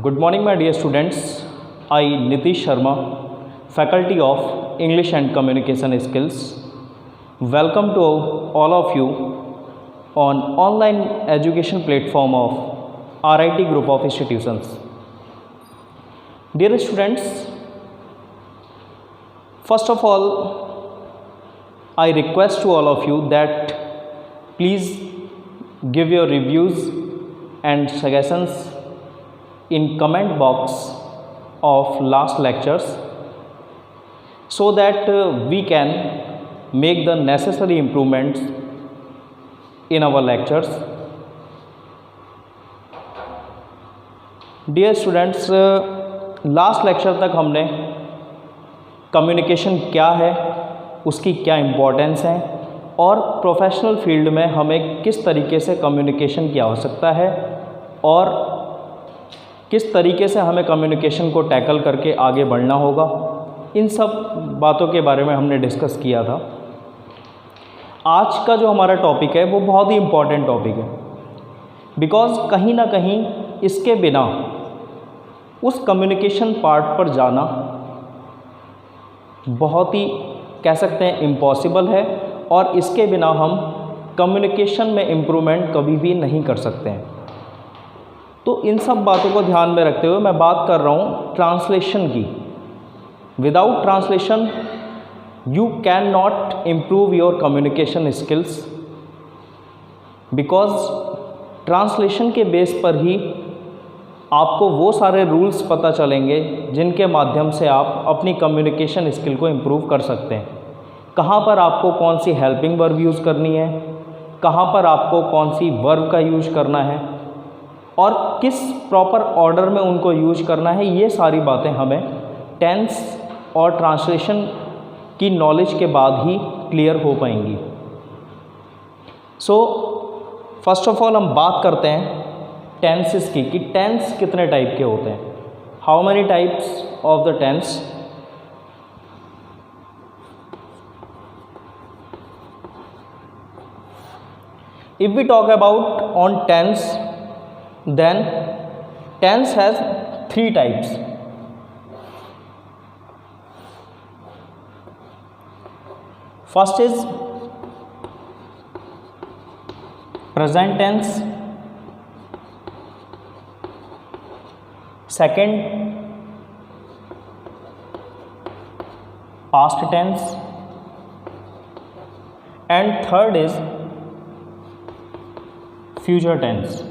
Good morning, my dear students. I, Nitish Sharma, Faculty of English and Communication Skills, welcome to all of you on online education platform of RIT Group of Institutions. Dear students, first of all, I request to all of you that please give your reviews and suggestions in comment box of last lectures so that we can make the necessary improvements in our lectures. Dear students, last lecture तक हमने communication क्या है, उसकी क्या importance है और professional field में हमें किस तरीके से कम्युनिकेशन की आवश्यकता है और किस तरीके से हमें कम्युनिकेशन को टैकल करके आगे बढ़ना होगा, इन सब बातों के बारे में हमने डिस्कस किया था। आज का जो हमारा टॉपिक है वो बहुत ही इम्पॉर्टेंट टॉपिक है, बिकॉज़ कहीं ना कहीं इसके बिना उस कम्युनिकेशन पार्ट पर जाना बहुत ही कह सकते हैं इम्पॉसिबल है और इसके बिना हम कम्युनिकेशन में इम्प्रूवमेंट कभी भी नहीं कर सकते हैं। तो इन सब बातों को ध्यान में रखते हुए मैं बात कर रहा हूँ ट्रांसलेशन की। Without translation you can not improve your communication skills, because translation के बेस पर ही आपको वो सारे रूल्स पता चलेंगे जिनके माध्यम से आप अपनी कम्युनिकेशन स्किल को इम्प्रूव कर सकते हैं। कहाँ पर आपको कौन सी हेल्पिंग वर्ब यूज़ करनी है, कहाँ पर आपको कौन सी वर्ब का यूज़ करना है और किस प्रॉपर ऑर्डर में उनको यूज़ करना है, ये सारी बातें हमें टेंस और ट्रांसलेशन की नॉलेज के बाद ही क्लियर हो पाएंगी। सो फर्स्ट ऑफ ऑल हम बात करते हैं टेंसेस की कि टेंस कितने टाइप के होते हैं। How many types of the tense? If we talk about on tense, then tense has three types. First is present tense, second past tense, and third is future tense.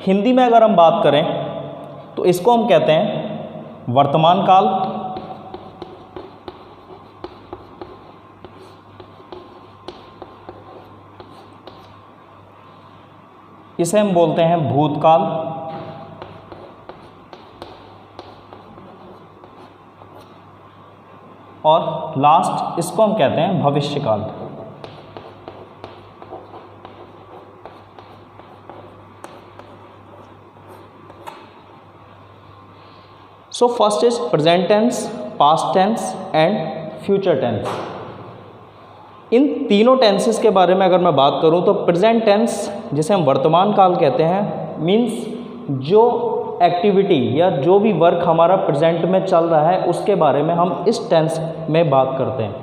Hindi में अगर हम बात करें तो इसको हम कहते हैं वर्तमान काल, इसे हम बोलते हैं भूतकाल और लास्ट इसको हम कहते हैं भविष्यकाल। So first is present tense, past tense and future tense. इन तीनों टेंसेस के बारे में अगर मैं बात करूं तो प्रेजेंट टेंस जिसे हम वर्तमान काल कहते हैं मीन्स जो एक्टिविटी या जो भी वर्क हमारा प्रेजेंट में चल रहा है उसके बारे में हम इस टेंस में बात करते हैं।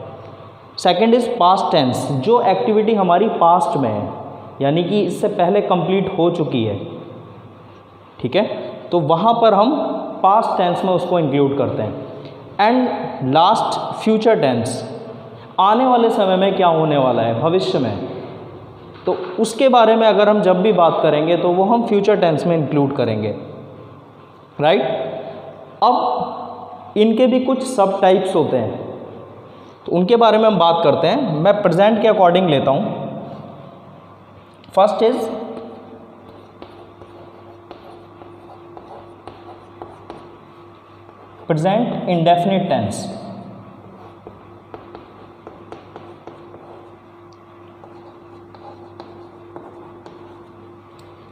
सेकंड इज़ पास्ट टेंस, जो एक्टिविटी हमारी पास्ट में है यानी कि इससे पहले कंप्लीट हो चुकी है, ठीक है, तो वहाँ पर हम पास्ट टेंस में उसको इंक्लूड करते हैं। एंड लास्ट फ्यूचर टेंस, आने वाले समय में क्या होने वाला है, भविष्य में, तो उसके बारे में अगर हम जब भी बात करेंगे तो वो हम फ्यूचर टेंस में इंक्लूड करेंगे, राइट। अब इनके भी कुछ सब टाइप्स होते हैं तो उनके बारे में हम बात करते हैं। मैं प्रेजेंट के अकॉर्डिंग लेता हूँ। First is present indefinite tense,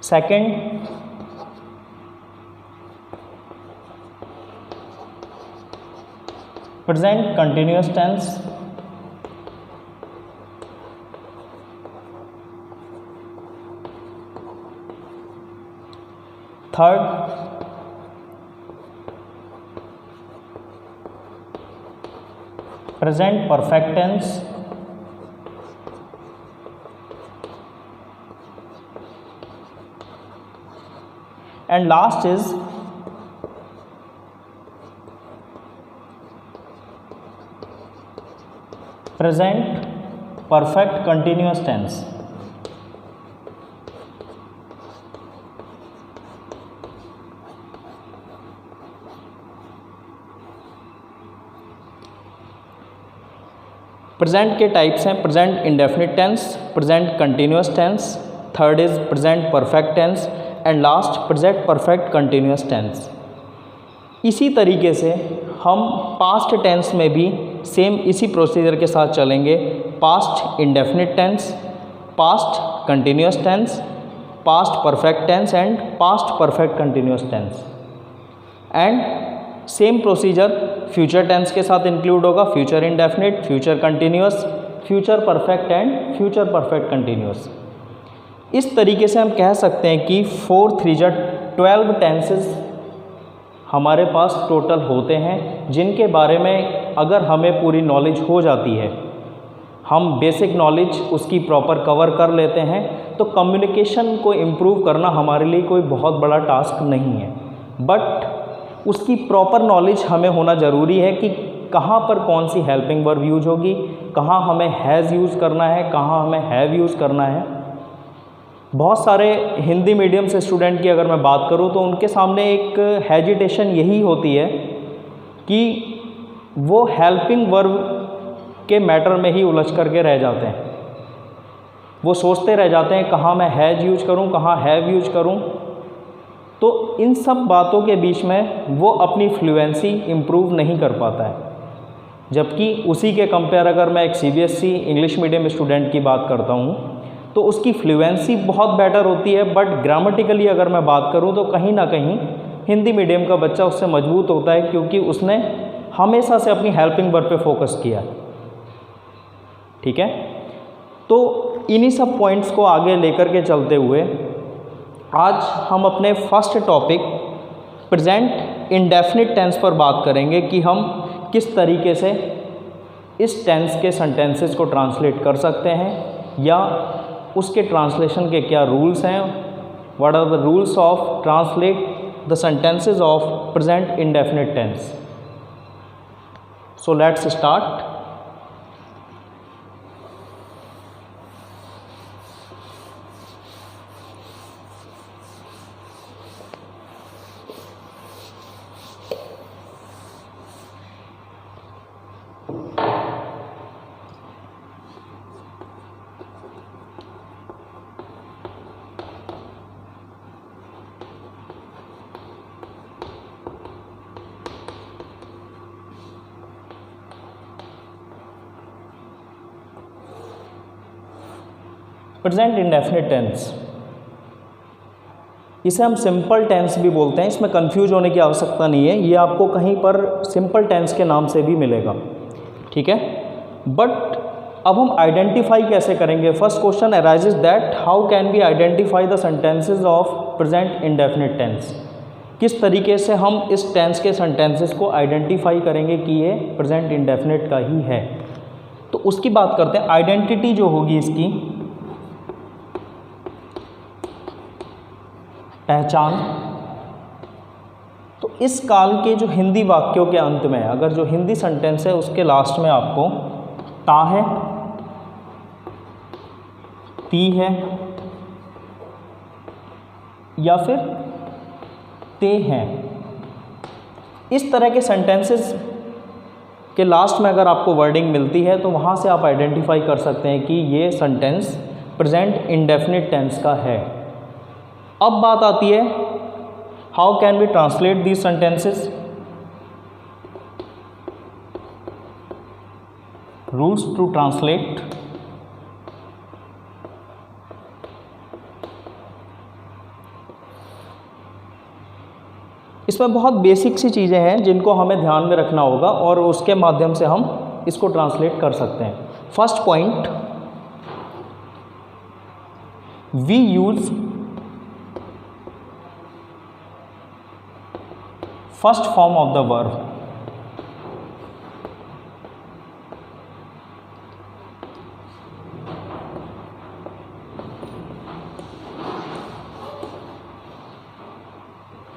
second present continuous tense, third present perfect tense, and last is present perfect continuous tense. Present के टाइप्स हैं present indefinite tense, present continuous tense, third is present perfect tense and last present perfect continuous tense. इसी तरीके से हम past tense में भी same इसी procedure के साथ चलेंगे। Past indefinite tense, past continuous tense, past perfect tense and past perfect continuous tense. And same procedure future tense के साथ इंक्लूड होगा, future indefinite, future continuous, future perfect and future perfect continuous. इस तरीके से हम कह सकते हैं कि 4 3 12 टेंसेस हमारे पास टोटल होते हैं, जिनके बारे में अगर हमें पूरी नॉलेज हो जाती है, हम बेसिक नॉलेज उसकी प्रॉपर कवर कर लेते हैं, तो कम्युनिकेशन को इम्प्रूव करना हमारे लिए कोई बहुत बड़ा टास्क नहीं है। बट उसकी प्रॉपर नॉलेज हमें होना ज़रूरी है कि कहाँ पर कौन सी हेल्पिंग वर्ब यूज होगी, कहाँ हमें हैज़ यूज़ करना है, कहाँ हमें हैव यूज़ करना है। बहुत सारे हिंदी मीडियम से स्टूडेंट की अगर मैं बात करूं तो उनके सामने एक हेजिटेशन यही होती है कि वो हेल्पिंग वर्ब के मैटर में ही उलझ करके रह जाते हैं। वो सोचते रह जाते हैं कहाँ मैं हैज़ यूज करूं, कहाँ हैव यूज करूं। तो इन सब बातों के बीच में वो अपनी फ्लुएंसी इम्प्रूव नहीं कर पाता है। जबकि उसी के कंपेयर अगर मैं एक CBSE इंग्लिश मीडियम स्टूडेंट की बात करता हूँ तो उसकी फ्लुएंसी बहुत बेटर होती है, बट ग्रामेटिकली अगर मैं बात करूं तो कहीं ना कहीं हिंदी मीडियम का बच्चा उससे मजबूत होता है, क्योंकि उसने हमेशा से अपनी हेल्पिंग वर्ब पे फोकस किया है। ठीक है, तो इन्हीं सब पॉइंट्स को आगे लेकर के चलते हुए आज हम अपने first topic present indefinite tense पर बात करेंगे कि हम किस तरीके से इस टेंस के सेंटेंसेस को ट्रांसलेट कर सकते हैं, या उसके ट्रांसलेशन के क्या रूल्स हैं, what are the rules of translate the sentences of present indefinite tense. So let's start. Present indefinite tense, इसे हम सिंपल टेंस भी बोलते हैं, इसमें कंफ्यूज होने की आवश्यकता नहीं है, ये आपको कहीं पर सिंपल टेंस के नाम से भी मिलेगा। ठीक है, बट अब हम आइडेंटिफाई कैसे करेंगे? First question arises that how can we identify the sentences of present indefinite tense. किस तरीके से हम इस टेंस के सेंटेंसेस को आइडेंटिफाई करेंगे कि ये प्रेजेंट इंडेफिनिट का ही है। तो उसकी बात करते हैं। आइडेंटिटी जो होगी इसकी, पहचान, तो इस काल के जो हिंदी वाक्यों के अंत में अगर जो हिंदी सेंटेंस है उसके लास्ट में आपको ता है, ती है या फिर ते हैं, इस तरह के सेंटेंसेस के लास्ट में अगर आपको वर्डिंग मिलती है तो वहाँ से आप आइडेंटिफाई कर सकते हैं कि ये सेंटेंस प्रेजेंट इंडेफिनिट टेंस का है। अब बात आती है how can we translate these sentences. Rules to translate. इसमें बहुत बेसिक सी चीज़ें हैं जिनको हमें ध्यान में रखना होगा और उसके माध्यम से हम इसको ट्रांसलेट कर सकते हैं। First point, we use first form of the verb.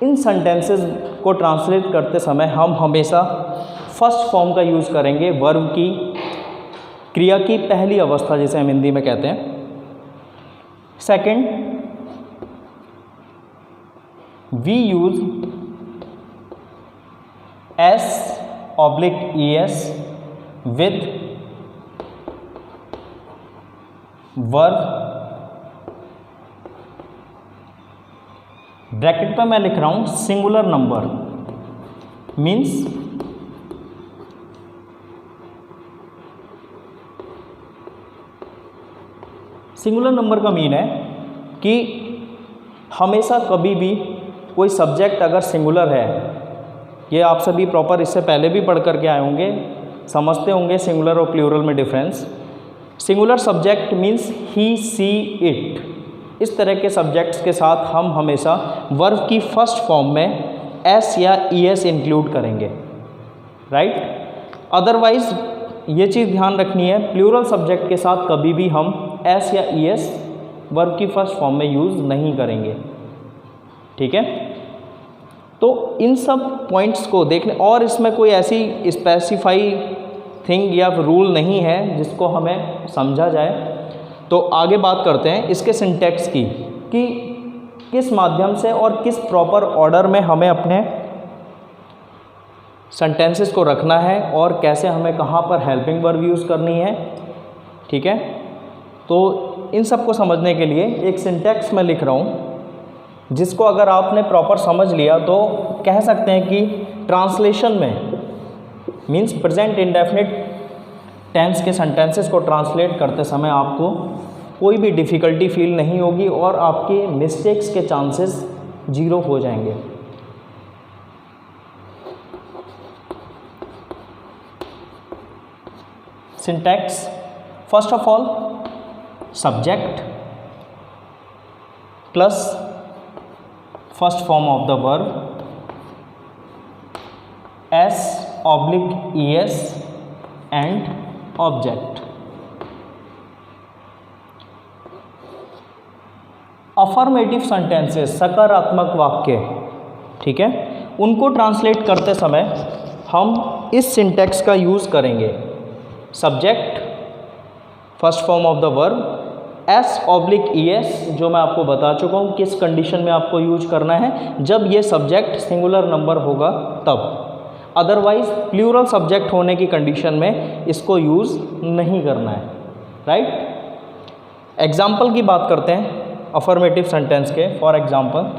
इन सेंटेंसेस को ट्रांसलेट करते समय हम हमेशा फर्स्ट फॉर्म का यूज़ करेंगे, वर्ब की, क्रिया की पहली अवस्था जिसे हम हिंदी में कहते हैं। Second, we use S/ES with verb, bracket पे मैं लिख रहा हूं singular number, means singular number का मीन है कि हमेशा कभी भी कोई सब्जेक्ट अगर सिंगुलर है, ये आप सभी प्रॉपर इससे पहले भी पढ़ करके आए होंगे, समझते होंगे सिंगुलर और प्लूरल में difference. Singular subject means he, she, it, इस तरह के सब्जेक्ट्स के साथ हम हमेशा वर्ब की फर्स्ट फॉर्म में एस या ईएस इंक्लूड करेंगे, राइट। अदरवाइज ये चीज़ ध्यान रखनी है, प्लूरल सब्जेक्ट के साथ कभी भी हम एस या ईएस वर्ब की फर्स्ट फॉर्म में यूज़ नहीं करेंगे, ठीक है। तो इन सब पॉइंट्स को देखने, और इसमें कोई ऐसी स्पेसिफाई थिंग या रूल नहीं है जिसको हमें समझा जाए। तो आगे बात करते हैं इसके सिंटैक्स की, कि किस माध्यम से और किस प्रॉपर ऑर्डर में हमें अपने सेंटेंसेस को रखना है और कैसे हमें कहाँ पर हेल्पिंग वर्ब यूज़ करनी है, ठीक है। तो इन सब को समझने के लिए एक सिंटैक्स मैं लिख रहा हूँ, जिसको अगर आपने प्रॉपर समझ लिया तो कह सकते हैं कि ट्रांसलेशन में, मीन्स प्रेजेंट इंडेफिनिट टेंस के सेंटेंसेस को ट्रांसलेट करते समय आपको कोई भी डिफ़िकल्टी फील नहीं होगी और आपके मिस्टेक्स के चांसेस ज़ीरो हो जाएंगे। Syntax, first of all subject plus first form of the verb S/ES and object. Affirmative sentences, सकारात्मक वाक्य, ठीक है, उनको ट्रांसलेट करते समय हम इस सिंटैक्स का यूज़ करेंगे। Subject first form of the verb S/ES, जो मैं आपको बता चुका हूँ किस कंडीशन में आपको यूज करना है, जब ये सब्जेक्ट सिंगुलर नंबर होगा तब। अदरवाइज प्लूरल सब्जेक्ट होने की कंडीशन में इसको यूज़ नहीं करना है, राइट। एग्जाम्पल की बात करते हैं अफर्मेटिव सेंटेंस के। फॉर एग्जाम्पल,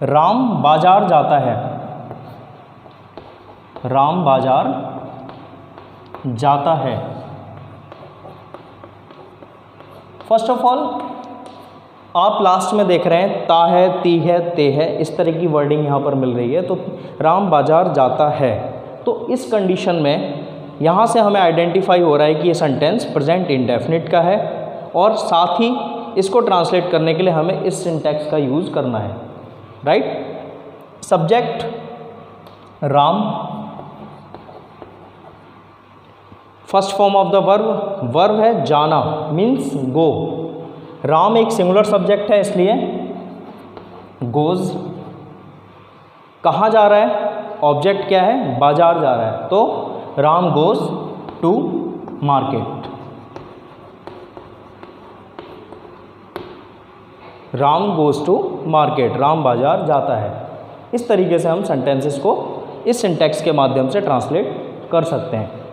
राम बाजार जाता है, राम बाजार जाता है। फर्स्ट ऑफ ऑल आप लास्ट में देख रहे हैं ता है, ती है, ते है, इस तरह की वर्डिंग यहाँ पर मिल रही है। तो राम बाजार जाता है, तो इस कंडीशन में यहाँ से हमें आइडेंटिफाई हो रहा है कि ये सेंटेंस प्रेजेंट इंडेफिनिट का है, और साथ ही इसको ट्रांसलेट करने के लिए हमें इस सिंटैक्स का यूज़ करना है, right. Subject Ram, first form of the verb, verb है जाना, मीन्स गो। राम एक सिंगुलर सब्जेक्ट है इसलिए गोज। कहाँ जा रहा है, ऑब्जेक्ट क्या है, बाजार जा रहा है, तो Ram goes to market. Ram goes to market, Ram बाजार जाता है। इस तरीके से हम सेंटेंसेस को इस सिंटैक्स के माध्यम से ट्रांसलेट कर सकते हैं।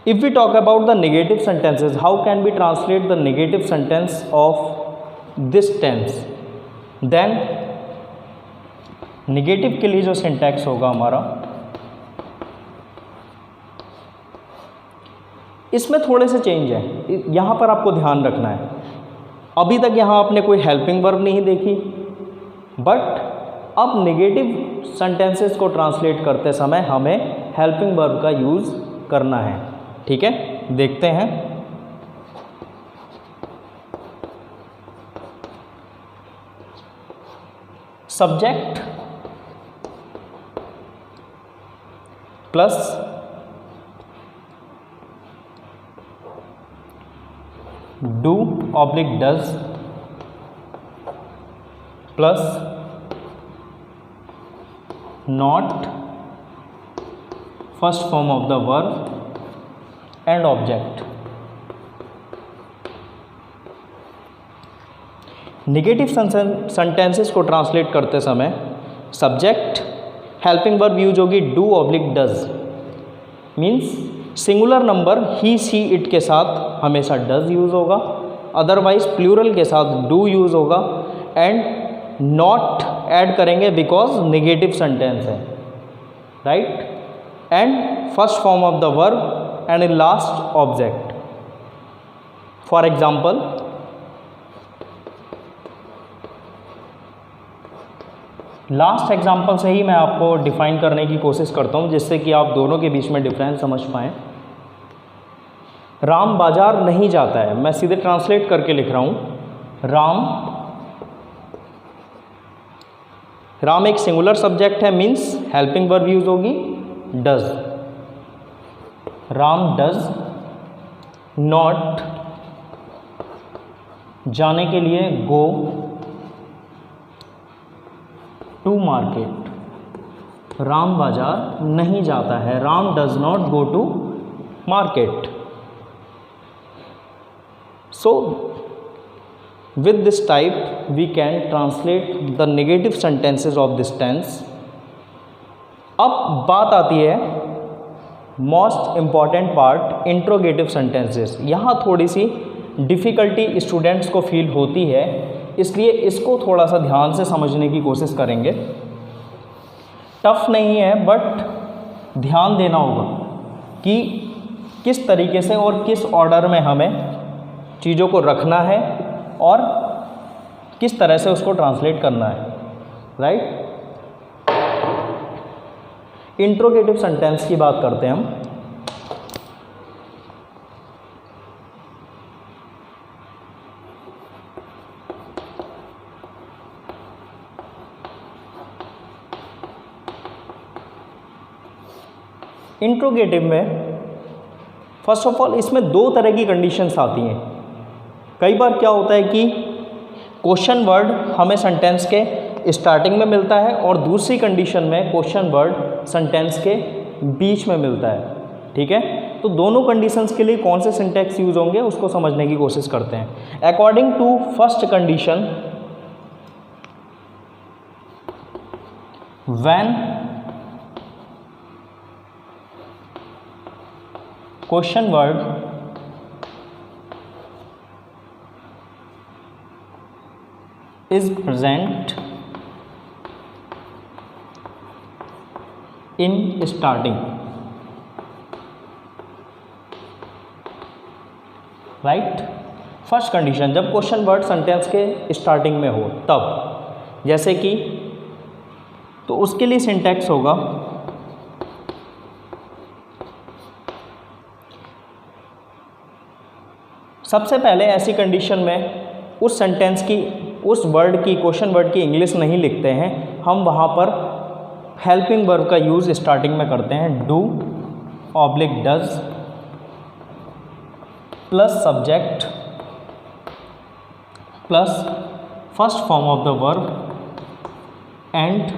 If we talk about the negative sentences, how can we translate the negative sentence of this tense? Then negative के लिए जो syntax होगा हमारा, इसमें थोड़े से चेंज है, यहाँ पर आपको ध्यान रखना है। अभी तक यहाँ आपने कोई हेल्पिंग वर्ब नहीं देखी, बट अब नेगेटिव सेंटेंसेस को ट्रांसलेट करते समय हमें हेल्पिंग वर्ब का यूज़ करना है, ठीक है। देखते हैं। Subject plus do oblique does plus not first form of the verb and object. Negative sentences को ट्रांसलेट करते समय सब्जेक्ट हेल्पिंग वर्ब यूज होगी do oblique does, means singular number he she it के साथ हमेशा डज यूज़ होगा, otherwise plural के साथ डू यूज़ होगा, एंड नॉट ऐड करेंगे बिकॉज नेगेटिव सेंटेंस है, right, and first form of the verb and in last object. For example, last example से ही मैं आपको डिफाइन करने की कोशिश करता हूँ जिससे कि आप दोनों के बीच में डिफरेंस समझ पाएँ। राम बाजार नहीं जाता है, मैं सीधे ट्रांसलेट करके लिख रहा हूँ। राम एक सिंगुलर सब्जेक्ट है, मीन्स हेल्पिंग वर्ब यूज होगी डज। राम डज नॉट जाने के लिए गो टू मार्केट। राम बाजार नहीं जाता है, Ram does not go to market. So with this type we can translate the negative sentences of this tense। अब बात आती है most important part, interrogative sentences. यहाँ थोड़ी सी डिफ़िकल्टी स्टूडेंट्स को फील होती है, इसलिए इसको थोड़ा सा ध्यान से समझने की कोशिश करेंगे। टफ नहीं है बट ध्यान देना होगा कि किस तरीके से और किस ऑर्डर में हमें चीज़ों को रखना है और किस तरह से उसको ट्रांसलेट करना है, राइट। इंट्रोगेटिव सेंटेंस की बात करते हैं हम। इंट्रोगेटिव में फर्स्ट ऑफ ऑल इसमें दो तरह की कंडीशंस आती हैं। कई बार क्या होता है कि क्वेश्चन वर्ड हमें सेंटेंस के स्टार्टिंग में मिलता है और दूसरी कंडीशन में क्वेश्चन वर्ड सेंटेंस के बीच में मिलता है, ठीक है। तो दोनों कंडीशंस के लिए कौन से सिंटैक्स यूज होंगे उसको समझने की कोशिश करते हैं। According to first condition, when question word is present in starting, right. First condition, जब क्वेश्चन वर्ड सेंटेंस के स्टार्टिंग में हो तब, जैसे कि, तो उसके लिए सिंटैक्स होगा सबसे पहले ऐसी कंडीशन में उस सेंटेंस की, उस वर्ड की, क्वेश्चन वर्ड की इंग्लिश नहीं लिखते हैं, हम वहाँ पर हेल्पिंग वर्ब का यूज़ स्टार्टिंग में करते हैं। Do oblique does plus subject plus first form of the verb and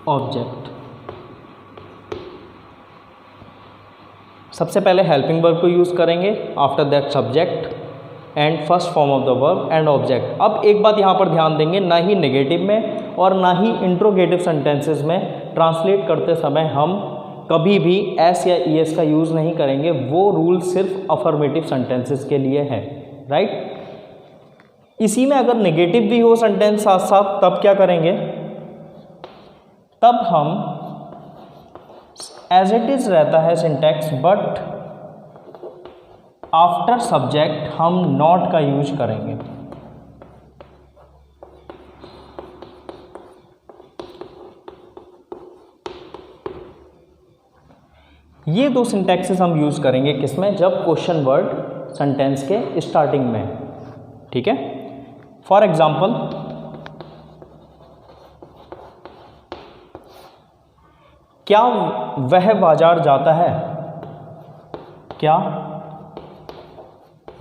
object. सबसे पहले हेल्पिंग वर्ब को यूज़ करेंगे, after that subject and first form of the verb and object. अब एक बात यहाँ पर ध्यान देंगे, ना ही नेगेटिव में और ना ही इंट्रोगेटिव सेंटेंसेस में ट्रांसलेट करते समय हम कभी भी एस या ई एस का यूज़ नहीं करेंगे। वो रूल सिर्फ अफर्मेटिव सेंटेंसेस के लिए है, राइट। इसी में अगर नेगेटिव भी हो सेंटेंस साथ साथ, तब क्या करेंगे, तब हम एज इट इज़ रहता है सिंटैक्स, बट आफ्टर सब्जेक्ट हम नॉट का यूज करेंगे। ये दो सिंटैक्सेस हम यूज करेंगे किसमें, जब क्वेश्चन वर्ड सेंटेंस के स्टार्टिंग में, ठीक है। फॉर एग्जाम्पल, क्या वह बाजार जाता है, क्या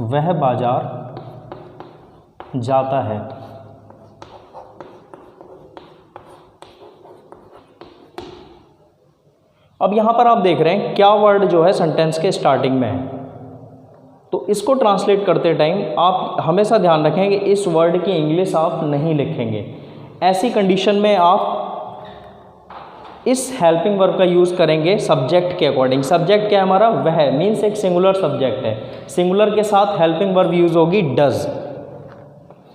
वह बाजार जाता है। अब यहां पर आप देख रहे हैं क्या वर्ड जो है सेंटेंस के स्टार्टिंग में है, तो इसको ट्रांसलेट करते टाइम आप हमेशा ध्यान रखें कि इस वर्ड की इंग्लिश आप नहीं लिखेंगे। ऐसी कंडीशन में आप इस हेल्पिंग वर्ब का यूज़ करेंगे सब्जेक्ट के अकॉर्डिंग। सब्जेक्ट क्या है हमारा, वह मीन्स एक सिंगुलर सब्जेक्ट है, सिंगुलर के साथ हेल्पिंग वर्ब यूज होगी does,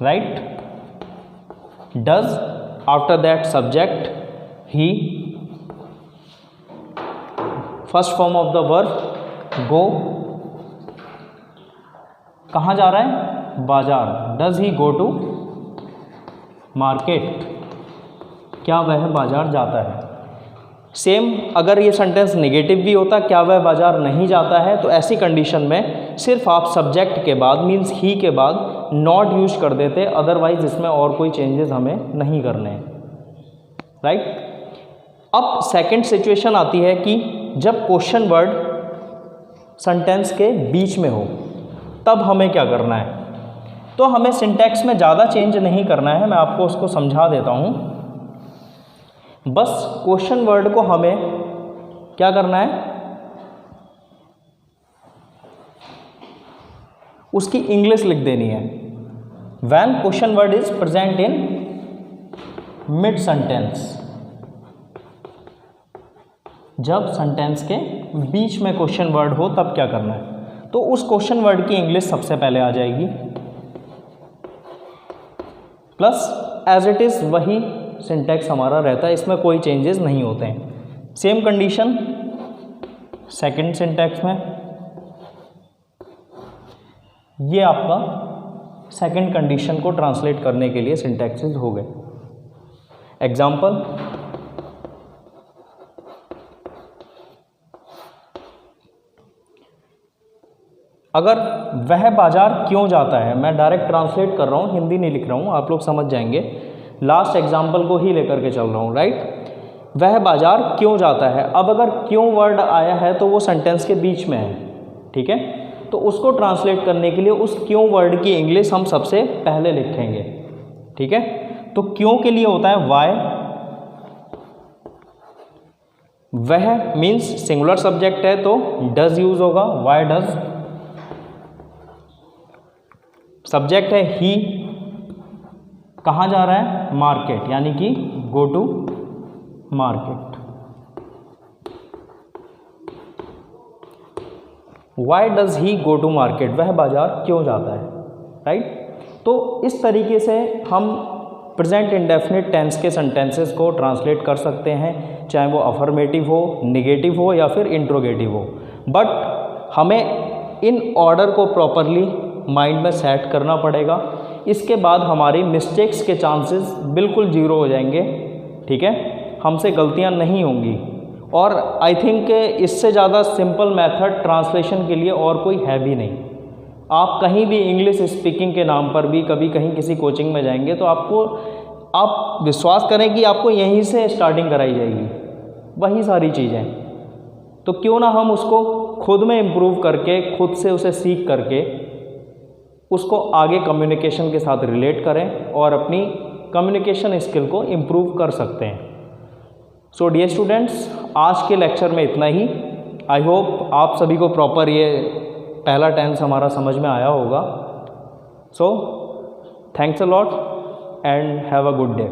right, does, after that subject he, first form of the verb go, कहाँ जा रहा है, बाजार, does he go to market, क्या वह बाजार जाता है। सेम अगर ये सेंटेंस नेगेटिव भी होता, क्या वह बाजार नहीं जाता है, तो ऐसी कंडीशन में सिर्फ आप सब्जेक्ट के बाद मीन्स ही के बाद नॉट यूज कर देते, अदरवाइज इसमें और कोई चेंजेस हमें नहीं करने हैं, राइट। अब सेकंड सिचुएशन आती है कि जब क्वेश्चन वर्ड सेंटेंस के बीच में हो, तब हमें क्या करना है। तो हमें सिंटैक्स में ज़्यादा चेंज नहीं करना है, मैं आपको उसको समझा देता हूँ। बस क्वेश्चन वर्ड को हमें क्या करना है, उसकी इंग्लिश लिख देनी है। When question word is present in mid sentence, जब सेंटेंस के बीच में क्वेश्चन वर्ड हो तब क्या करना है, तो उस क्वेश्चन वर्ड की इंग्लिश सबसे पहले आ जाएगी, प्लस एज इट इज़ वही सिंटैक्स हमारा रहता है, इसमें कोई चेंजेस नहीं होते हैं। सेम कंडीशन सेकंड सिंटैक्स में, ये आपका सेकंड कंडीशन को ट्रांसलेट करने के लिए सिंटैक्सेस हो गए। एग्जाम्पल, अगर वह बाजार क्यों जाता है, मैं डायरेक्ट ट्रांसलेट कर रहा हूँ, हिंदी नहीं लिख रहा हूँ, आप लोग समझ जाएंगे, लास्ट एग्जाम्पल को ही लेकर के चल रहा हूँ, राइट। वह बाजार क्यों जाता है, अब अगर क्यों वर्ड आया है तो वो सेंटेंस के बीच में है, ठीक है, तो उसको ट्रांसलेट करने के लिए उस क्यों वर्ड की इंग्लिश हम सबसे पहले लिखेंगे, ठीक है। तो क्यों के लिए होता है वाई, वह मीन्स सिंगुलर सब्जेक्ट है तो डज यूज होगा, वाई डज, सब्जेक्ट है ही, कहाँ जा रहा है, मार्केट, यानी कि go to market. Why does he go to market, वह बाजार क्यों जाता है, राइट। तो इस तरीके से हम प्रेजेंट इंडेफिनिट टेंस के सेंटेंसेस को ट्रांसलेट कर सकते हैं, चाहे वो अफर्मेटिव हो, निगेटिव हो या फिर इंट्रोगेटिव हो, बट हमें इन ऑर्डर को प्रॉपरली माइंड में सेट करना पड़ेगा। इसके बाद हमारी मिस्टेक्स के चांसेस बिल्कुल जीरो हो जाएंगे, ठीक है, हमसे गलतियां नहीं होंगी। और आई थिंक इससे ज़्यादा सिंपल मेथड ट्रांसलेशन के लिए और कोई है भी नहीं। आप कहीं भी इंग्लिश स्पीकिंग के नाम पर भी कभी कहीं किसी कोचिंग में जाएंगे तो आप विश्वास करें कि आपको यहीं से स्टार्टिंग कराई जाएगी, वही सारी चीज़ें। तो क्यों ना हम उसको खुद में इम्प्रूव करके, खुद से उसे सीख करके उसको आगे कम्युनिकेशन के साथ रिलेट करें और अपनी कम्युनिकेशन स्किल को इम्प्रूव कर सकते हैं। सो डियर स्टूडेंट्स, आज के लेक्चर में इतना ही। आई होप आप सभी को प्रॉपर ये पहला टेंस हमारा समझ में आया होगा। So thanks a lot and have a good day.